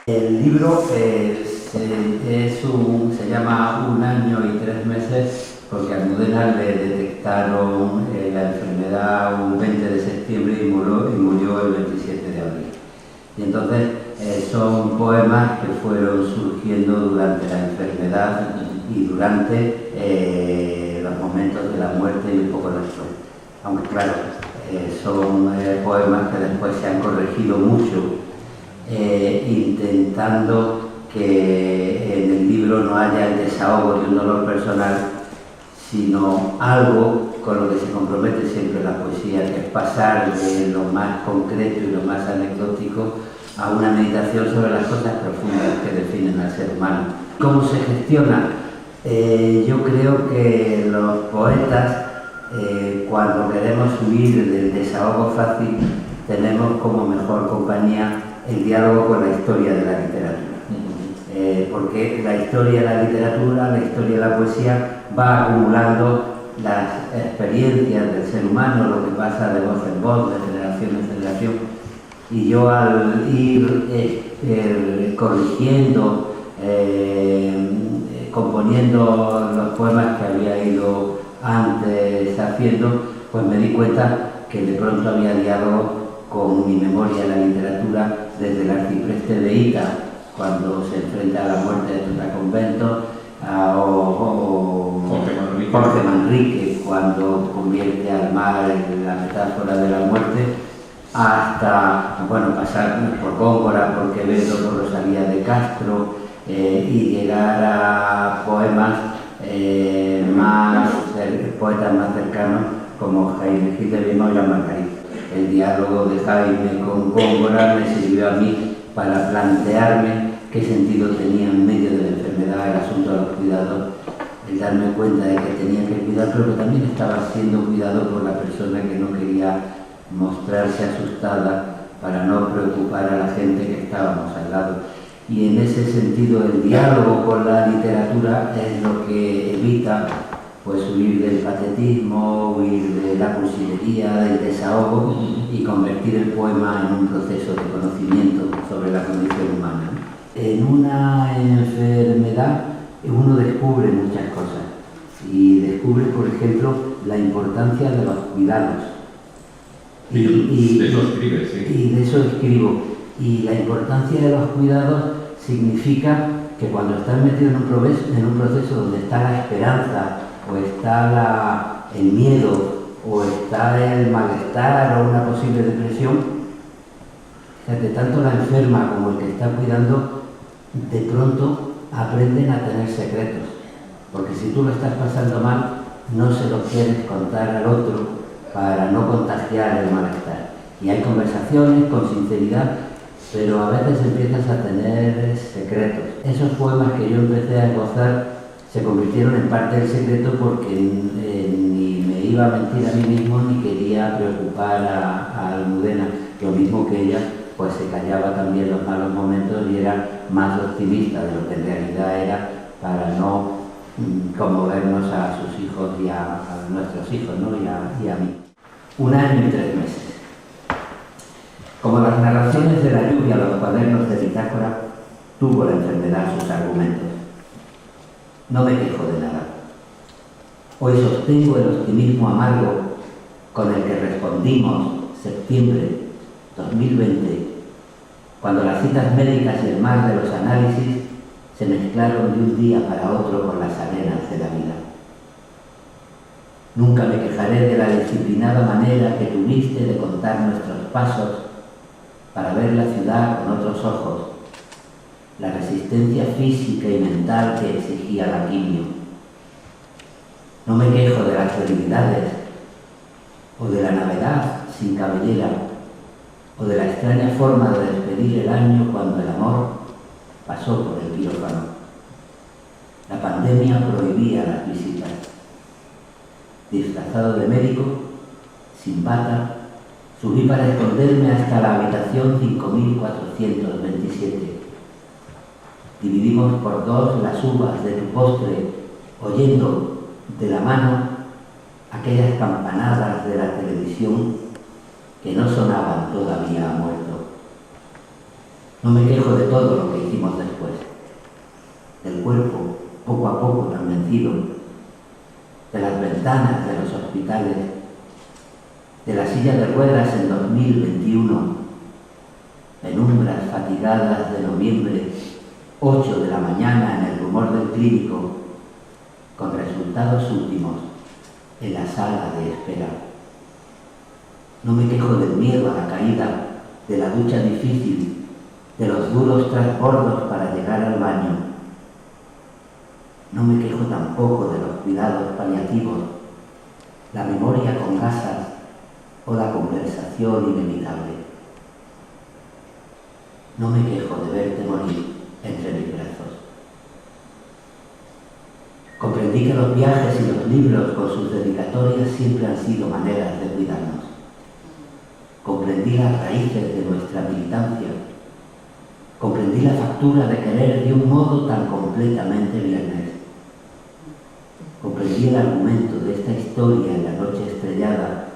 El libro se llama Un año y 3 meses porque a Almudena le detectaron la enfermedad un 20 de septiembre y murió el 27 de abril. Y entonces son poemas que fueron surgiendo durante la enfermedad y durante los momentos de la muerte y un poco después. Aunque claro, son poemas que después se han corregido mucho, intentando que en el libro no haya el desahogo de un dolor personal, sino algo con lo que se compromete siempre la poesía, que es pasar de lo más concreto y lo más anecdótico a una meditación sobre las cosas profundas que definen al ser humano. ¿Cómo se gestiona? Yo creo que los poetas, cuando queremos huir del desahogo fácil, tenemos como mejor compañía el diálogo con la historia de la literatura. Porque la historia de la literatura, la historia de la poesía, va acumulando las experiencias del ser humano, lo que pasa de voz en voz, de generación en generación. Y yo al ir corrigiendo, componiendo los poemas que había ido antes haciendo, pues me di cuenta que de pronto había diálogo con mi memoria de la literatura, desde el arcipreste de Ita, cuando se enfrenta a la muerte de Tutankamón, o Jorge Manrique, cuando convierte al mar en la metáfora de la muerte, hasta pasar por Góngora, por Quevedo, por Rosalía de Castro, y llegar a poemas poetas más cercanos como Jaime Gil de Lima y La Margarita. El diálogo de Jaime con Góngora me sirvió a mí para plantearme qué sentido tenía en medio de la enfermedad el asunto de los cuidados, el darme cuenta de que tenía que cuidar, pero que también estaba siendo cuidado por la persona que no quería mostrarse asustada para no preocupar a la gente que estábamos al lado. Y en ese sentido el diálogo con la literatura es lo que evita huir del patetismo, huir de la cursilería, del desahogo y convertir el poema en un proceso de conocimiento sobre la condición humana. En una enfermedad uno descubre muchas cosas y descubre, por ejemplo, la importancia de los cuidados. Y de eso escribes, ¿sí? Y de eso escribo. Y la importancia de los cuidados significa que cuando estás metido en un proceso donde está la esperanza, o está el miedo, o está el malestar o una posible depresión, fíjate, tanto la enferma como el que está cuidando de pronto aprenden a tener secretos, porque si tú lo estás pasando mal, no se lo quieres contar al otro para no contagiar el malestar. Y hay conversaciones con sinceridad, pero a veces empiezas a tener secretos. Esos poemas que yo empecé a esbozar se convirtieron en parte del secreto porque ni me iba a mentir a mí mismo ni quería preocupar a Almudena. Lo mismo que ella, pues se callaba también los malos momentos y era más optimista de lo que en realidad era, para no conmovernos a sus hijos y a nuestros hijos, ¿no? y a mí. 1 año y 3 meses. Como las narraciones de la lluvia, los cuadernos de bitácora, tuvo la enfermedad sus argumentos. No me quejo de nada. Hoy sostengo el optimismo amargo con el que respondimos septiembre 2020, cuando las citas médicas y el mar de los análisis se mezclaron de un día para otro con las arenas de la vida. Nunca me quejaré de la disciplinada manera que tuviste de contar nuestros pasos para ver la ciudad con otros ojos, la resistencia física y mental que exigía la quimio. No me quejo de las debilidades, o de la navedad sin cabellera, o de la extraña forma de despedir el año cuando el amor pasó por el quirófano. La pandemia prohibía las visitas. Disfrazado de médico, sin bata, subí para esconderme hasta la habitación 5427. Dividimos por 2 las uvas de tu postre, oyendo de la mano aquellas campanadas de la televisión que no sonaban todavía a muerto. No me quejo de todo lo que hicimos después, del cuerpo poco a poco tan vencido, de las ventanas de los hospitales, de la silla de ruedas en 2021, penumbras fatigadas de noviembre, 8 de la mañana en el rumor del clínico, con resultados últimos en la sala de espera. No me quejo del miedo a la caída, de la ducha difícil, de los duros transbordos para llegar al baño. No me quejo tampoco de los cuidados paliativos, la memoria con gasas o la conversación inevitable. No me quejo de verte morir entre mis brazos. Comprendí que los viajes y los libros con sus dedicatorias siempre han sido maneras de cuidarnos. Comprendí las raíces de nuestra militancia. Comprendí la factura de querer de un modo tan completamente viernes. Comprendí el argumento de esta historia en la noche estrellada,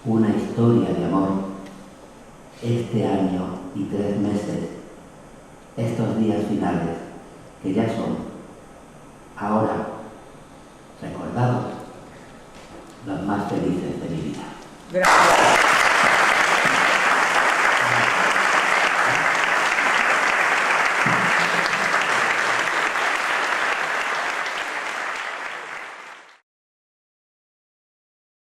una historia de amor. Este año y 3 meses, estos días finales, que ya son, ahora,